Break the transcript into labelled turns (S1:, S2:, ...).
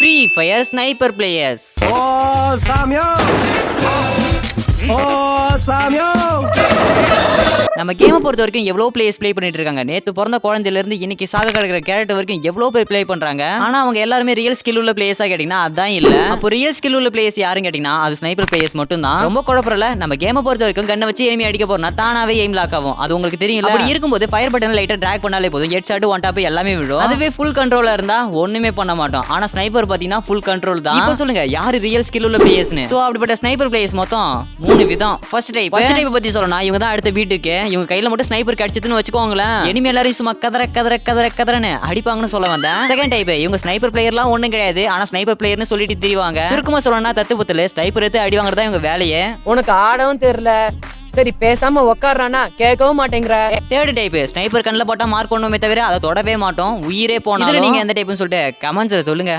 S1: Free Fire sniper players.
S2: ஓ சாமியோ, ஓ சாமியோ.
S1: நம்ம கேமை பொறுத்த வரைக்கும் எவ்வளோ பிளேயர்ஸ் ப்ளே பண்ணிட்டு இருக்காங்க. நேத்து பிறந்த குழந்தையில இருந்து இன்னைக்கு சாக கிடக்கிற கேரக்டர் வரைக்கும் எவ்வளோ பேர் ப்ளே பண்றாங்க. ஆனா அவங்க எல்லாருமே ரியல் ஸ்கில் உள்ள பிளேயர்ஸா கேட்டீங்கன்னா அதான் இல்ல. அப்போ ரியல் ஸ்கில் உள்ள பிளேயர்ஸ் யாரும் கேட்டீங்கன்னா அது ஸ்னைப்பர் பிளேயர்ஸ் மட்டும் தான். ரொம்ப குழப்பறல. நம்ம கேமை பொறுத்த வரைக்கும் கண்ணை வச்சு எனிமி அடிக்க போறோம்னா தானாவே எய்ம் லாக் ஆகும். அது உங்களுக்கு தெரியும். அப்படி இருக்கும்போது ஃபயர் பட்டன் லைட்டா டிராக் பண்ணாலே போதும், ஹெட் ஷாட் ஒன் டாப் எல்லாமே விழும். அதுவே ஃபுல் கண்ட்ரோலா இருந்தா ஒண்ணுமே பண்ண மாட்டோம். ஆனா ஸ்னைப்பர் பாத்தீங்கன்னா ஃபுல் கண்ட்ரோல் தான். இப்போ சொல்லுங்க யாரு ரியல் ஸ்கில் உள்ள பிளேயர்ஸ்னு. சோ அப்படிப்பட்ட ஸ்னைப்பர் பிளேயர்ஸ் மொத்தம் 3 விதம். ஃபர்ஸ்ட் டைப் பத்தி சொல்லணும். இவங்க தான் அடுத்த வீட்டுக்கு. இவங்க கையில மட்டும் ஸ்னைப்பர் கடிச்சதுன்னு வச்சுக்கோங்களேன், எனிமி எல்லாரும் சும்மா கதறன்னு அடிப்பாங்கன்னு சொல்ல வந்தேன். செகண்ட் டைப் இவங்க ஸ்னைப்பர் பிளேயர்லாம் ஒண்ணும் கிடையாது. ஆனா ஸ்னைப்பர் பிளேயர்னு சொல்லிட்டு திரிவாங்க. சுருக்கமா சொல்லணும்னா தத்து புத்துல ஸ்னைப்பர் எடுத்து அடி வாங்குறதா இவங்க வேலையே.
S3: உனக்கு ஆடவும் தெரியல, சரி பேசாம உக்காடுறானா கேட்கவும் மாட்டேங்கிற.
S1: தேர்ட் டைப் ஸ்னைப்பர் கண்ணில் போட்டா மார்க் பண்ணுமே தவிர அதை தொடவே மாட்டோம், உயிரே போனாலும். நீங்க எந்த டைப்னு சொல்லிட்டு கமெண்ட்ஸ்ல சொல்லுங்க.